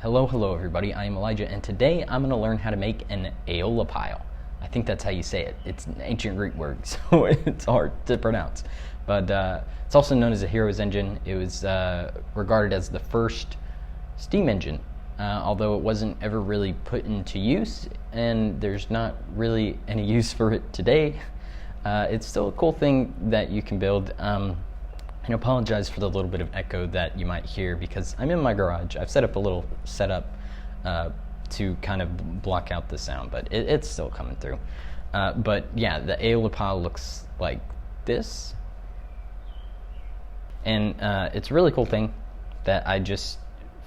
Hello everybody, I am Elijah, and today I'm going to learn how to make an Aeolipile. I think that's how you say it. It's an ancient Greek word, so it's hard to pronounce. But it's also known as a hero's engine. It was regarded as the first steam engine, although it wasn't ever really put into use, and there's not really any use for it today. It's still a cool thing that you can build. I apologize for the little bit of echo that you might hear because I'm in my garage. I've set up a little setup to kind of block out the sound, but it's still coming through. But yeah, the Aeolipile looks like this. And it's a really cool thing that I just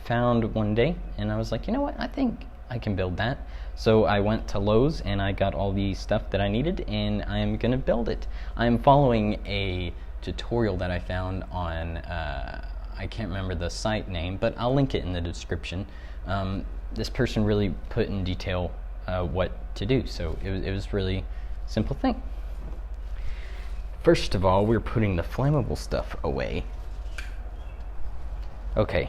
found one day, and I was like, you know what, I think I can build that. So I went to Lowe's and I got all the stuff that I needed, and I'm gonna build it. I'm following a tutorial that I found on, I can't remember the site name, but I'll link it in the description. This person really put in detail what to do, so it was really simple thing. First of all, we're putting the flammable stuff away. Okay.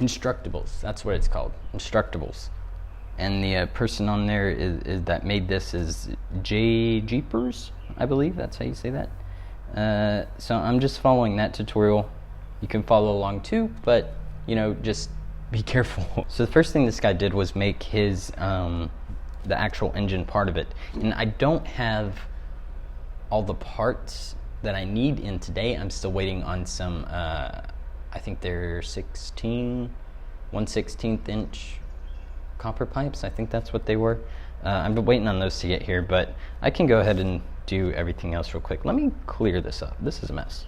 Instructables, that's what it's called, Instructables. And the person on there is that made this is J Jeepers, I believe that's how you say that. So I'm just following that tutorial. You can follow along too, but you know, just be careful. So the first thing this guy did was make his the actual engine part of it, and I don't have all the parts that I need in today. I'm still waiting on some. I think they're 1/16 inch copper pipes. I think that's what they were. I'm waiting on those to get here, but I can go ahead and do everything else real quick. Let me clear this up. This is a mess.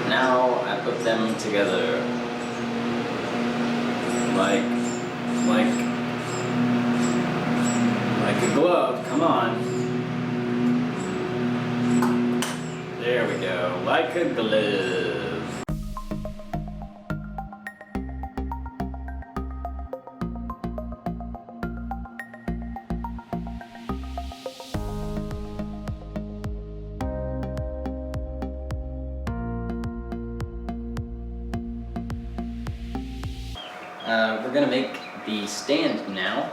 Now I put them together like a glove. Come on. There we go, like a glove. we're gonna make the stand now.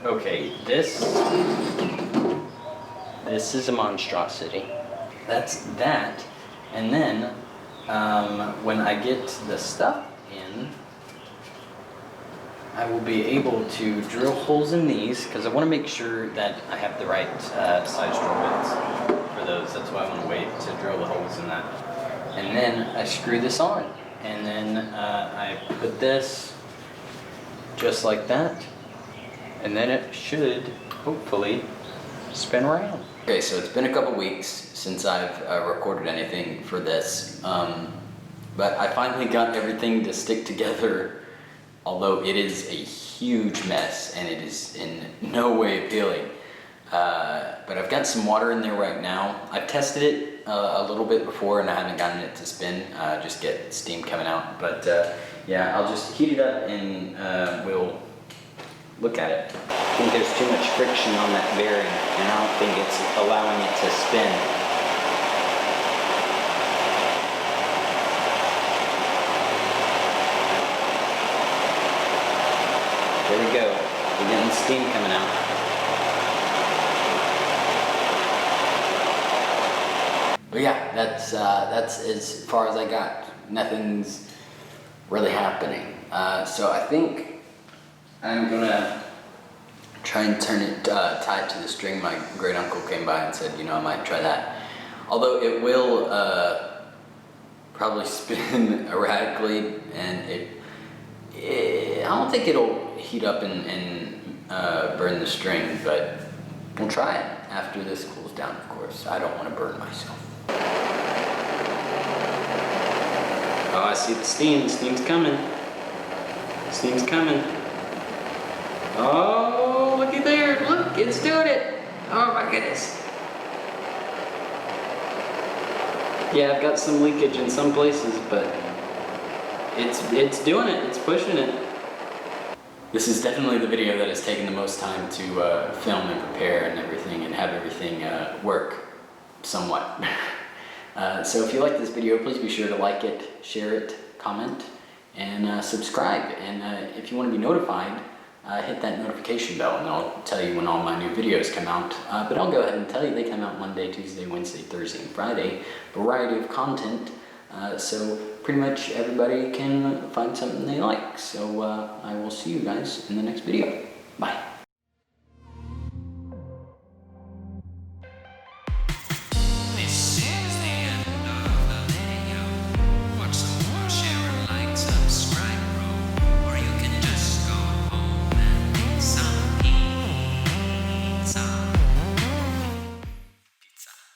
Okay, this is a monstrosity. That's that. And then when I get the stuff in, I will be able to drill holes in these because I want to make sure that I have the right size drill bits for those. That's why I want to wait to drill the holes in that. And then I screw this on. And then I put this just like that. And then it should hopefully spin around. Okay, so it's been a couple weeks since I've recorded anything for this, but I finally got everything to stick together, although it is a huge mess and it is in no way appealing. But I've got some water in there right now. I've tested it a little bit before and I haven't gotten it to spin, just get steam coming out. But yeah, I'll just heat it up and we'll look at it. I think there's too much friction on that bearing and I don't think it's allowing it to spin. There we go. We're getting steam coming out. But yeah, that's as far as I got. Nothing's really happening. So I think I'm gonna try and turn it, tie it to the string. My great uncle came by and said, you know, I might try that. Although it will probably spin erratically, and I don't think it'll heat up and burn the string, but we'll try it after this cools down, of course. I don't want to burn myself. Oh, I see the steam. Steam's coming. Steam's coming. Oh, looky there, look, it's doing it. Oh my goodness. Yeah, I've got some leakage in some places, but it's doing it, it's pushing it. This is definitely the video that has taken the most time to film and prepare and everything and have everything work somewhat. So if you like this video, please be sure to like it, share it, comment, and subscribe. And if you want to be notified, hit that notification bell and I'll tell you when all my new videos come out. But I'll go ahead and tell you they come out Monday, Tuesday, Wednesday, Thursday, and Friday. Variety of content, so pretty much everybody can find something they like. So I will see you guys in the next video. Bye.